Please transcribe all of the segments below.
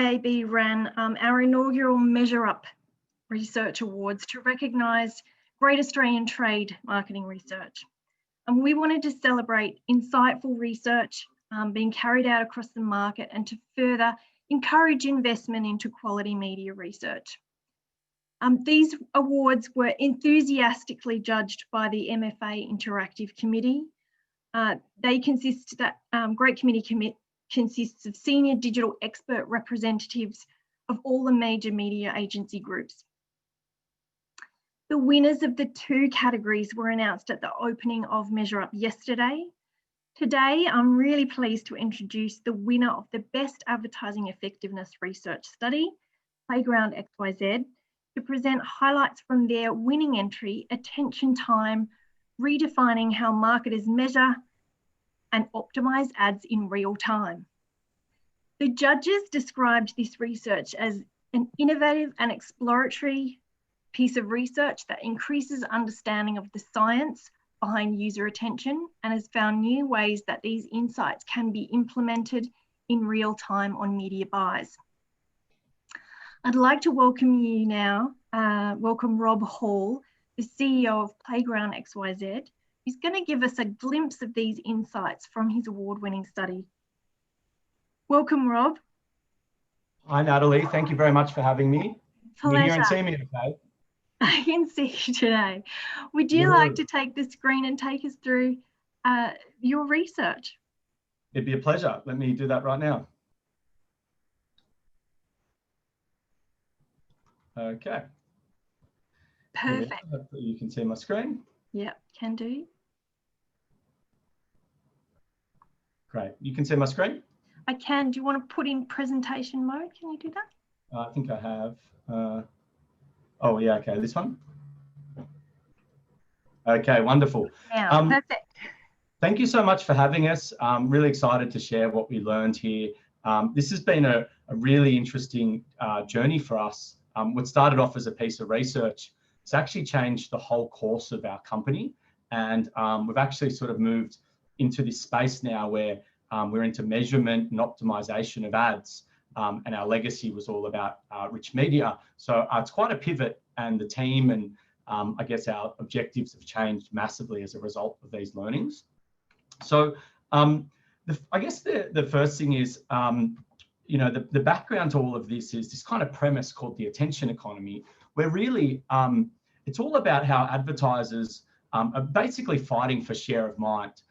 IAB ran our inaugural MeasureUP Research Awards to recognise great Australian trade marketing research. And we wanted to celebrate insightful research being carried out across the market and to further encourage investment into quality media research. These awards were enthusiastically judged by the MFA Interactive Committee. Great committee consists of senior digital expert representatives of all the major media agency groups. The winners of the 2 categories were announced at the opening of MeasureUp yesterday. Today, I'm really pleased to introduce the winner of the Best Advertising Effectiveness Research Study, Playground XYZ, to present highlights from their winning entry, Attention Time, Redefining How Marketers Measure and Optimize Ads in Real Time. The judges described this research as an innovative and exploratory piece of research that increases understanding of the science behind user attention and has found new ways that these insights can be implemented in real time on media buys. I'd like to welcome you now, welcome Rob Hall, the CEO of Playground XYZ, who's going to give us a glimpse of these insights from his award-winning study. Welcome, Rob. Hi, Natalie. Thank you very much for having me. Pleasure. Can you hear and see me okay? I can see you today. Would you like to take the screen and take us through your research? It'd be a pleasure. Let me do that right now. Okay. Perfect. Yeah, hopefully you can see my screen. Yep, can do. Great. You can see my screen? I can. Do you want to put in presentation mode? Can you do that? I think I have. Oh, yeah, okay, this one. Okay, wonderful. Now, perfect. Thank you so much for having us. I'm really excited to share what we learned here. This has been a really interesting journey for us. What started off as a piece of research, it's actually changed the whole course of our company. And we've actually sort of moved into this space now where we're into measurement and optimization of ads. And our legacy was all about rich media. So it's quite a pivot, and the team and I guess our objectives have changed massively as a result of these learnings. So I guess the first thing is, you know, the background to all of this is this kind of premise called the attention economy, where really it's all about how advertisers are basically fighting for share of mind.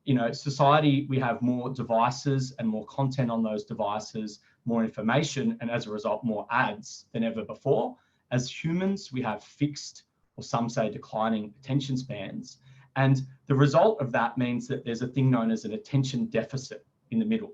You know, society, we have more devices and more content on those devices, more information, and as a result, more ads than ever before. As humans, we have fixed, or some say declining, attention spans. And the result of that means that there's a thing known as an attention deficit in the middle.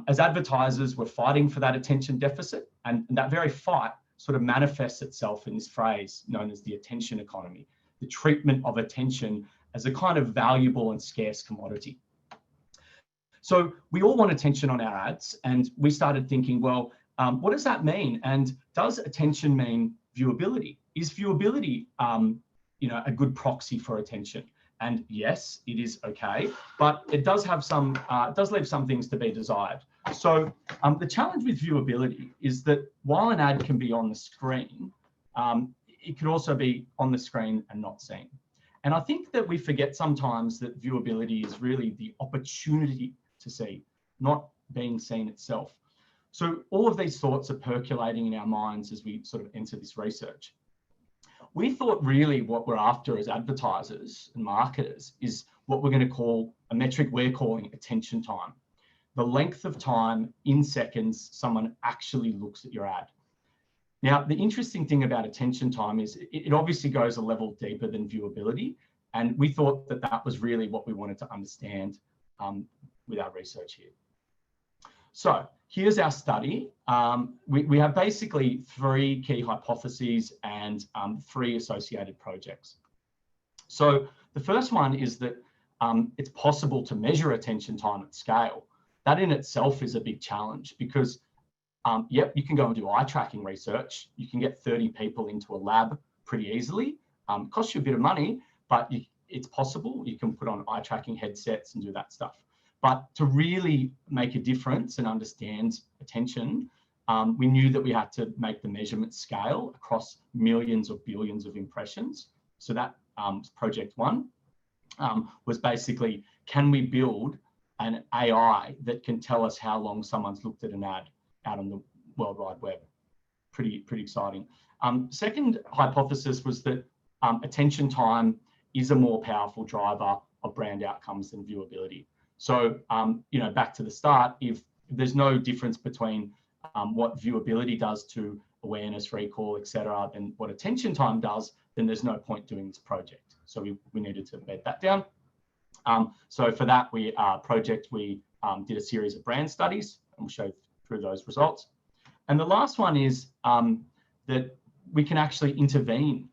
As advertisers, we're fighting for that attention deficit, and that very fight sort of manifests itself in this phrase known as the attention economy, the treatment of attention as a kind of valuable and scarce commodity. So we all want attention on our ads, and we started thinking, well, what does that mean? And does attention mean viewability? Is viewability, you know, a good proxy for attention? And yes, it is okay, but it does have some, it does leave some things to be desired. So the challenge with viewability is that while an ad can be on the screen, it can also be on the screen and not seen. And I think that we forget sometimes that viewability is really the opportunity to see, not being seen itself. So all of these thoughts are percolating in our minds as we sort of enter this research. We thought really what we're after as advertisers and marketers is what we're going to call a metric we're calling attention time. The length of time in seconds someone actually looks at your ad. Now, the interesting thing about attention time is it obviously goes a level deeper than viewability. And we thought that that was really what we wanted to understand with our research here. So here's our study. We have basically 3 key hypotheses and 3 associated projects. So the first one is that it's possible to measure attention time at scale. That in itself is a big challenge because, yep, you can go and do eye tracking research. You can get 30 people into a lab pretty easily. It costs you a bit of money, but it's possible. You can put on eye tracking headsets and do that stuff. But to really make a difference and understand attention, we knew that we had to make the measurement scale across millions or billions of impressions. So that project one was basically, can we build an AI that can tell us how long someone's looked at an ad out on the World Wide Web? Pretty exciting. Second hypothesis was that attention time is a more powerful driver of brand outcomes than viewability. So, back to the start, if there's no difference between what viewability does to awareness, recall, etc., then what attention time does, then there's no point doing this project. So we needed to bed that down. So for that project, we did a series of brand studies, and we'll show through those results. And the last one is that we can actually intervene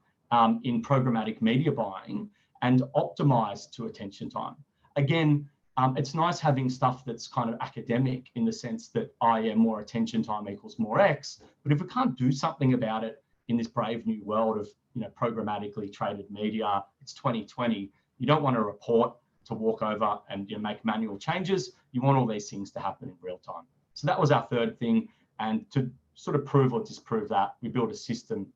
in programmatic media buying and optimize to attention time. Again, it's nice having stuff that's kind of academic in the sense that, more attention time equals more X. But if we can't do something about it in this brave new world of programmatically traded media, it's 2020. You don't want a report to walk over and make manual changes. You want all these things to happen in real time. So that was our third thing. And to sort of prove or disprove that, we built a system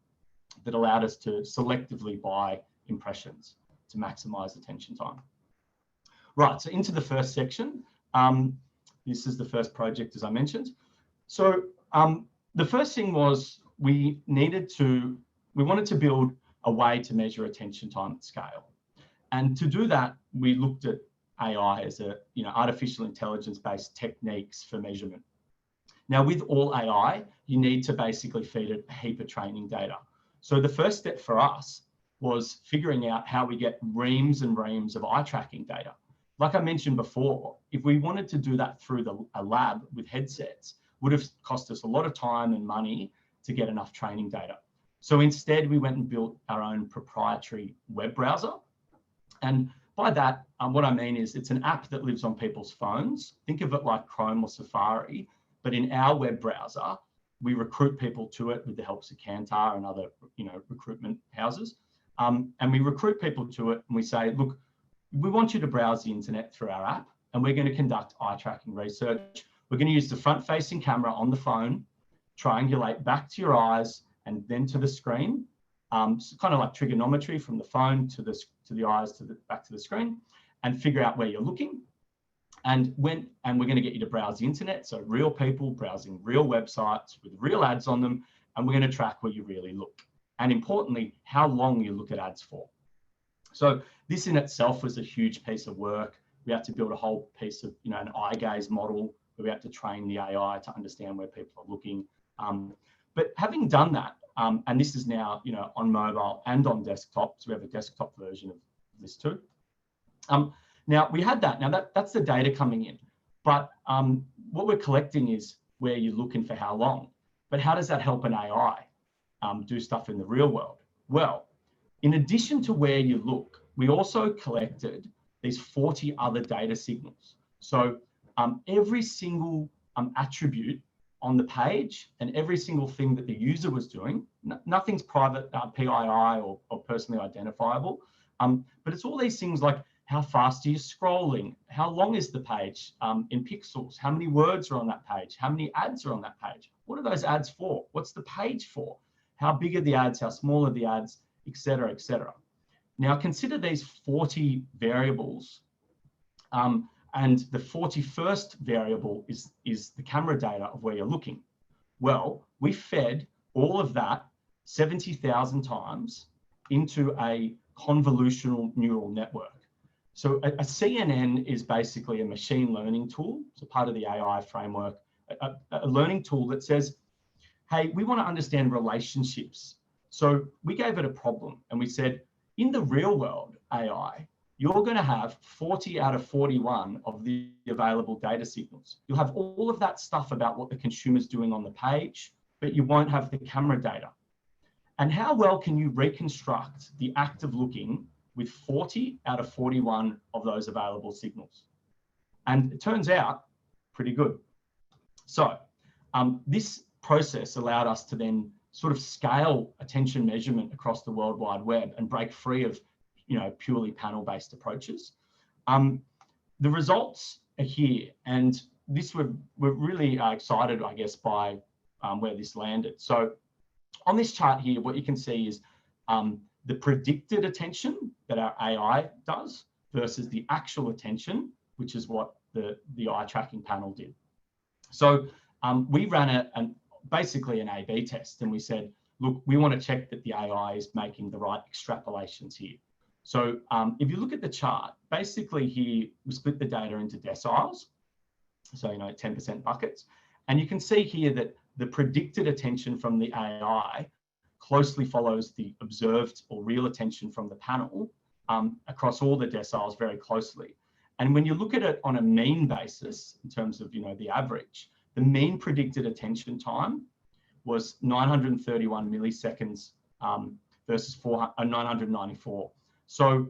that allowed us to selectively buy impressions to maximize attention time. Right, so into the first section. This is the first project, as I mentioned. So the first thing was we wanted to build a way to measure attention time at scale. And to do that, we looked at AI as artificial intelligence-based techniques for measurement. Now, with all AI, you need to basically feed it a heap of training data. So the first step for us was figuring out how we get reams and reams of eye tracking data. Like I mentioned before, if we wanted to do that through a lab with headsets, would have cost us a lot of time and money to get enough training data. So instead, we went and built our own proprietary web browser. And by that, what I mean is it's an app that lives on people's phones. Think of it like Chrome or Safari, but in our web browser, we recruit people to it with the help of Kantar and other recruitment houses. And we recruit people to it and we say, look, we want you to browse the internet through our app, and we're going to conduct eye tracking research. We're going to use the front-facing camera on the phone, triangulate back to your eyes and then to the screen. So kind of like trigonometry from the phone to the eyes back to the screen, and figure out where you're looking. And we're going to get you to browse the internet, so real people browsing real websites with real ads on them, and we're going to track where you really look. And importantly, how long you look at ads for. So this in itself was a huge piece of work. We had to build a whole piece of, an eye gaze model where we had to train the AI to understand where people are looking. But having done that, and this is now, on mobile and on desktop, so we have a desktop version of this too. Now we had that. Now that's the data coming in, but what we're collecting is where you're looking for how long. But how does that help an AI do stuff in the real world? Well, in addition to where you look, we also collected these 40 other data signals. So every single attribute on the page and every single thing that the user was doing, nothing's private, PII or personally identifiable, but it's all these things like how fast are you scrolling, how long is the page in pixels, how many words are on that page, how many ads are on that page, what are those ads for, what's the page for, how big are the ads, how small are the ads, etc., etc. Now consider these 40 variables, and the 41st variable is the camera data of where you're looking. Well, we fed all of that 70,000 times into a convolutional neural network. So a CNN is basically a machine learning tool, so part of the AI framework, a learning tool that says, hey, we want to understand relationships. So we gave it a problem and we said, in the real world AI, you're going to have 40 out of 41 of the available data signals. You'll have all of that stuff about what the consumer's doing on the page, but you won't have the camera data. And how well can you reconstruct the act of looking with 40 out of 41 of those available signals? And it turns out pretty good. So this process allowed us to then sort of scale attention measurement across the World Wide Web and break free of purely panel-based approaches. the results are here, and this we're really excited, I guess, by where this landed. So on this chart here, what you can see is the predicted attention that our AI does versus the actual attention, which is what the eye tracking panel did. So we ran basically an A/B test, and we said, look, we want to check that the AI is making the right extrapolations here. So if you look at the chart, basically here, we split the data into deciles. So, 10% buckets. And you can see here that the predicted attention from the AI closely follows the observed or real attention from the panel across all the deciles very closely. And when you look at it on a mean basis, in terms of, the average, the mean predicted attention time was 931 milliseconds versus 994. So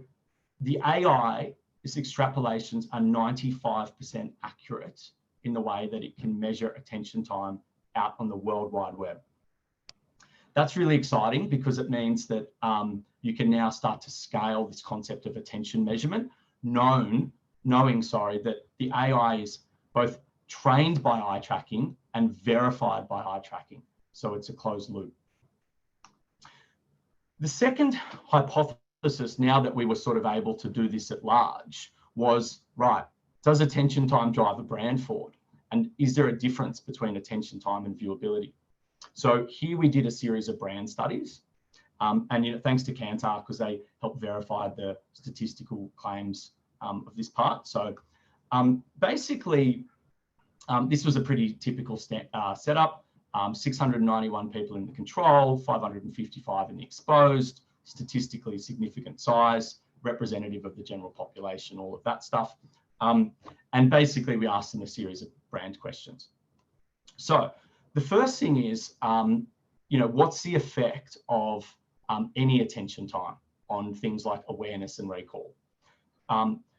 the AI's extrapolations are 95% accurate in the way that it can measure attention time out on the World Wide Web. That's really exciting because it means that you can now start to scale this concept of attention measurement, knowing that the AI is both trained by eye tracking and verified by eye tracking. So it's a closed loop. The second hypothesis, now that we were sort of able to do this at large, was, right, does attention time drive a brand forward? And is there a difference between attention time and viewability? So here we did a series of brand studies. And thanks to Kantar, because they helped verify the statistical claims of this part. So basically, this was a pretty typical setup. 691 people in the control, 555 in the exposed, statistically significant size, representative of the general population, all of that stuff. And basically, we asked them a series of brand questions. So the first thing is, what's the effect of any attention time on things like awareness and recall?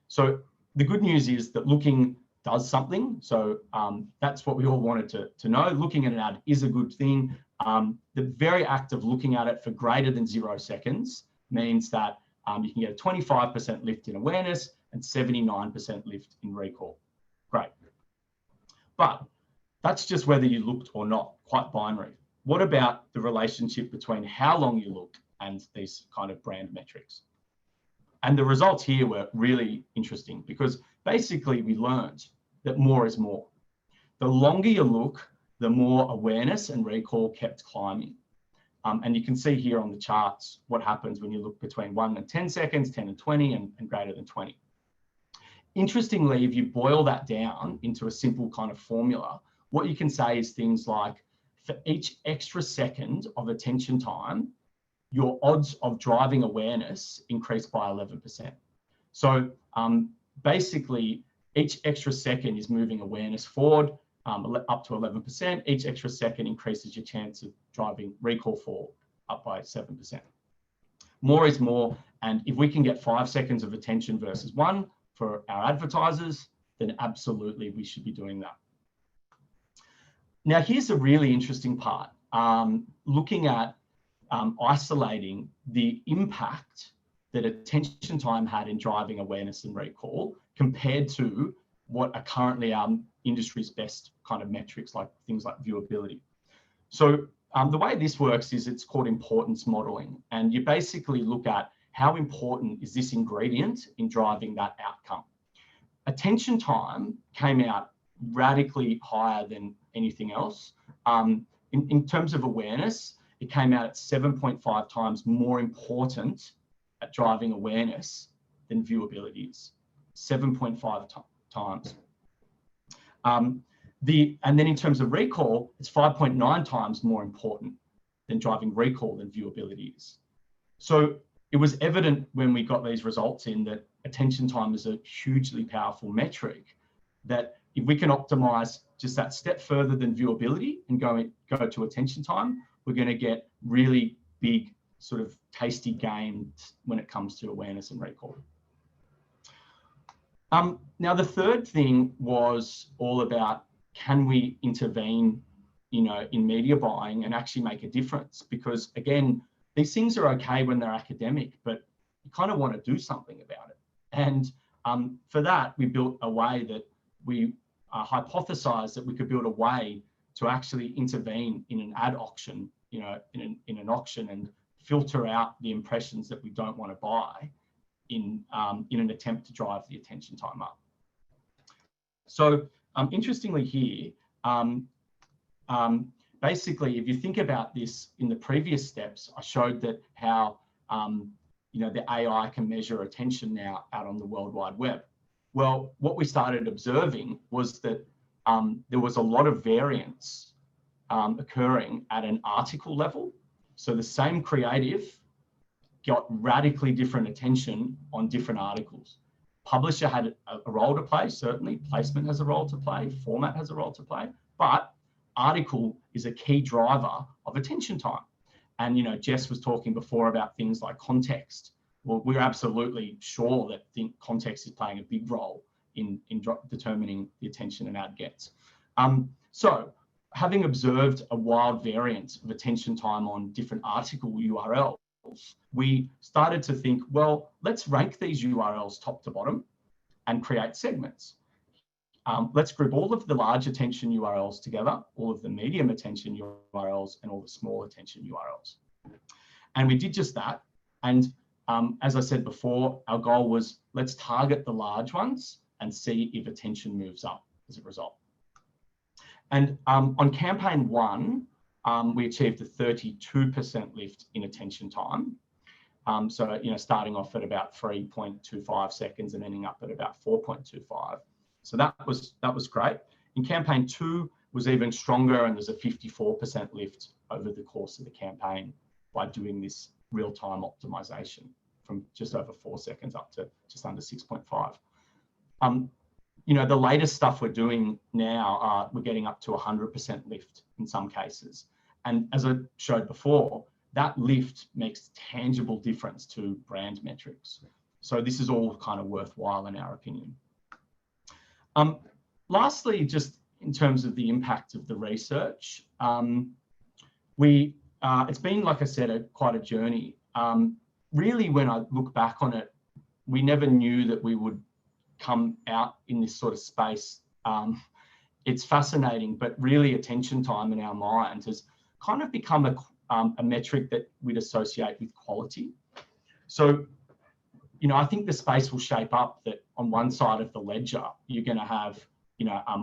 So the good news is that looking does something. So that's what we all wanted to know. Looking at an ad is a good thing. The very act of looking at it for greater than 0 seconds means that you can get a 25% lift in awareness and 79% lift in recall. Great. But that's just whether you looked or not, quite binary. What about the relationship between how long you looked and these kind of brand metrics? And the results here were really interesting because basically we learned that more is more. The longer you look, the more awareness and recall kept climbing. And you can see here on the charts what happens when you look between 1 and 10 seconds, 10 and 20, and greater than 20. Interestingly, if you boil that down into a simple kind of formula, what you can say is things like, for each extra second of attention time, your odds of driving awareness increase by 11%. So basically, each extra second is moving awareness forward up to 11%. Each extra second increases your chance of driving recall forward up by 7%. More is more. And if we can get 5 seconds of attention versus 1 for our advertisers, then absolutely we should be doing that. Now, here's a really interesting part. Looking at isolating the impact that attention time had in driving awareness and recall compared to what are currently our industry's best kind of metrics, like things like viewability. So the way this works is it's called importance modeling. And you basically look at how important is this ingredient in driving that outcome. Attention time came out radically higher than anything else. In terms of awareness, it came out at 7.5 times more important at driving awareness than viewability is. 7.5 times. And then in terms of recall, it's 5.9 times more important than driving recall than viewability is. So it was evident when we got these results in that attention time is a hugely powerful metric, that if we can optimize just that step further than viewability and go to attention time, we're going to get really big sort of tasty gains when it comes to awareness and recall. Now, the third thing was all about, can we intervene, in media buying and actually make a difference? Because again, these things are okay when they're academic, but you kind of want to do something about it. And For that, we built a way that we hypothesized that we could build a way to actually intervene in an ad auction, in an auction, and filter out the impressions that we don't want to buy in an attempt to drive the attention time up. So interestingly here, basically, if you think about this in the previous steps, I showed that how the AI can measure attention now out on the World Wide Web. Well, what we started observing was that there was a lot of variance occurring at an article level. So the same creative got radically different attention on different articles. Publisher had a role to play, certainly. Placement has a role to play. Format has a role to play. But article is a key driver of attention time. And, Jess was talking before about things like context. Well, we're absolutely sure that context is playing a big role in determining the attention an ad gets. So having observed a wild variance of attention time on different article URLs, we started to think, well, let's rank these URLs top to bottom and create segments. Let's group all of the large attention URLs together, all of the medium attention URLs, and all the small attention URLs. And we did just that. And as I said before, our goal was let's target the large ones and see if attention moves up as a result. And on campaign 1, we achieved a 32% lift in attention time. So, starting off at about 3.25 seconds and ending up at about 4.25. So that was great. In campaign 2 was even stronger, and there's a 54% lift over the course of the campaign by doing this real-time optimization from just over 4 seconds up to just under 6.5. The latest stuff we're doing now, we're getting up to 100% lift in some cases. And as I showed before, that lift makes tangible difference to brand metrics. So this is all kind of worthwhile in our opinion. Lastly, just in terms of the impact of the research, it's been, like I said, quite a journey. Really, when I look back on it, we never knew that we would come out in this sort of space. It's fascinating, but really attention time in our mind has kind of become a metric that we'd associate with quality. So, I think the space will shape up that on one side of the ledger, you're going to have,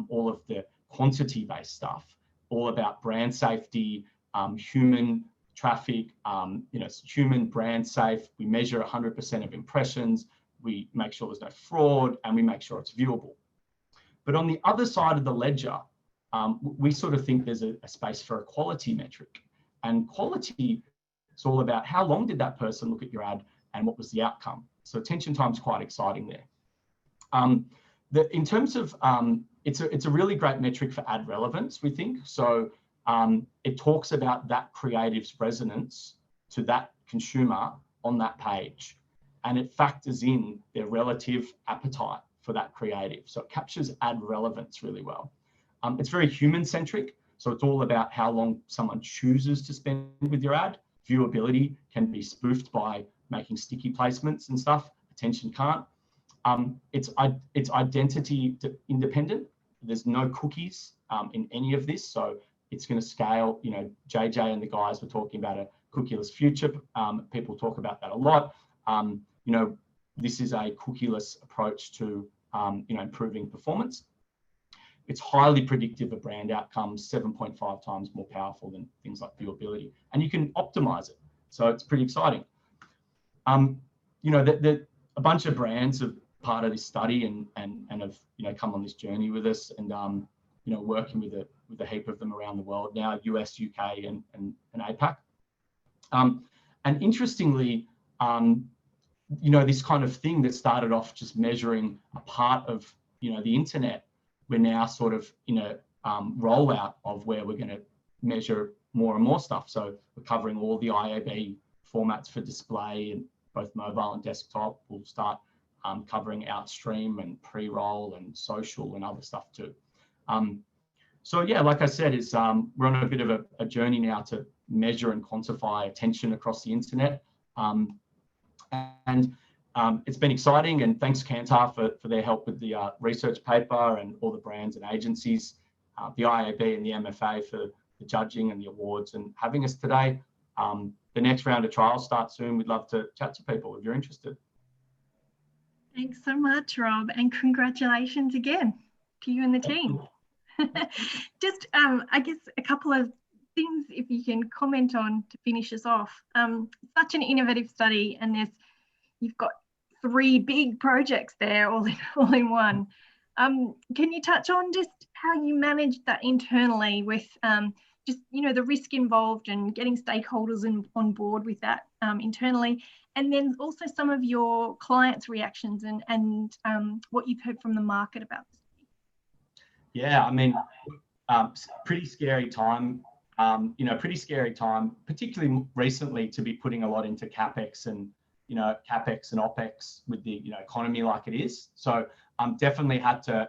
all of the quantity-based stuff, all about brand safety, human traffic, human brand safe. We measure 100% of impressions. We make sure there's no fraud, and we make sure it's viewable. But on the other side of the ledger, we sort of think there's a space for a quality metric. And quality is all about how long did that person look at your ad and what was the outcome. So attention time is quite exciting there. In terms of, it's a really great metric for ad relevance, we think. So it talks about that creative's resonance to that consumer on that page. And it factors in their relative appetite for that creative. So it captures ad relevance really well. It's very human-centric. So it's all about how long someone chooses to spend with your ad. Viewability can be spoofed by making sticky placements and stuff. Attention can't. It's identity independent. There's no cookies in any of this. So it's going to scale. JJ and the guys were talking about a cookieless future. People talk about that a lot. This is a cookieless approach to improving performance. It's highly predictive of brand outcomes, 7.5 times more powerful than things like viewability, and you can optimize it. So it's pretty exciting. A bunch of brands are part of this study and have come on this journey with us, and working with a heap of them around the world now, US, UK, and APAC. And interestingly, this kind of thing that started off just measuring a part of the internet, we're now sort of in a rollout of where we're going to measure more and more stuff. So we're covering all the IAB formats for display and both mobile and desktop. We'll start covering outstream and pre-roll and social and other stuff too. So yeah, like I said, we're on a bit of a journey now to measure and quantify attention across the internet. And it's been exciting, and thanks Kantar for their help with the research paper, and all the brands and agencies, the IAB and the MFA for the judging and the awards and having us today. The next round of trials starts soon. We'd love to chat to people if you're interested. Thanks so much, Rob, and congratulations again to you and the team. Just, I guess, a couple of things if you can comment on to finish us off. Such an innovative study, and you've got 3 big projects there all in one. Can you touch on just how you managed that internally with just, the risk involved and getting stakeholders on board with that internally, and then also some of your clients' reactions and what you've heard from the market about this? Yeah, I mean, pretty scary time, pretty scary time, particularly recently, to be putting a lot into CapEx and, CapEx and OpEx with the, economy like it is. So definitely had to,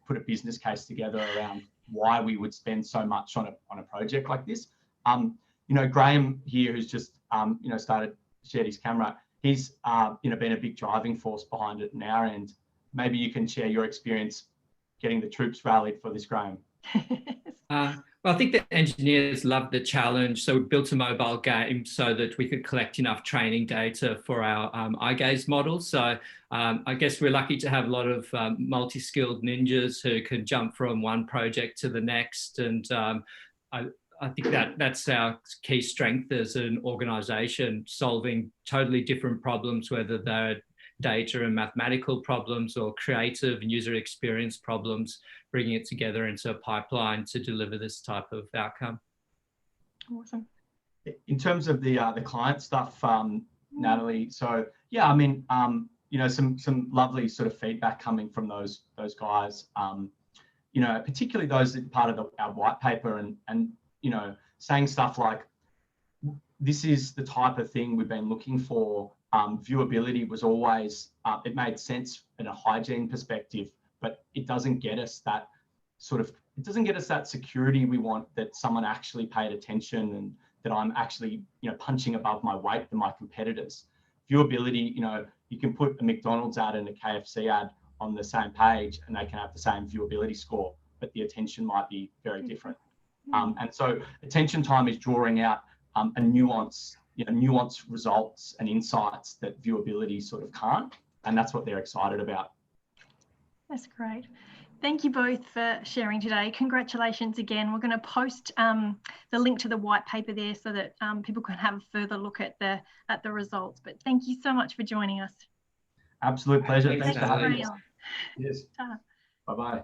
put a business case together around why we would spend so much on a project like this. Graham here, who's just, shared his camera, he's, been a big driving force behind it on our end. Maybe you can share your experience getting the troops rallied for this, Graham. Well, I think the engineers loved the challenge, so we built a mobile game so that we could collect enough training data for our eye gaze model. So I guess we're lucky to have a lot of multi-skilled ninjas who can jump from one project to the next, and I think that's our key strength as an organisation, solving totally different problems, whether they're data and mathematical problems or creative and user experience problems, bringing it together into a pipeline to deliver this type of outcome. Awesome. In terms of the client stuff, Natalie, so yeah, I mean, some lovely sort of feedback coming from those guys, particularly those that part of our white paper, and saying stuff like, this is the type of thing we've been looking for. Viewability was always, it made sense in a hygiene perspective, but it doesn't get us that security we want, that someone actually paid attention and that I'm actually, punching above my weight than my competitors. Viewability, you can put a McDonald's ad and a KFC ad on the same page and they can have the same viewability score, but the attention might be very different. And so attention time is drawing out a nuanced results and insights that viewability sort of can't, and that's what they're excited about. That's great. Thank you both for sharing today. Congratulations again. We're going to post the link to the white paper there so that people can have a further look at the results. But thank you so much for joining us. Absolute pleasure. Thanks for having us. Yes. Bye-bye.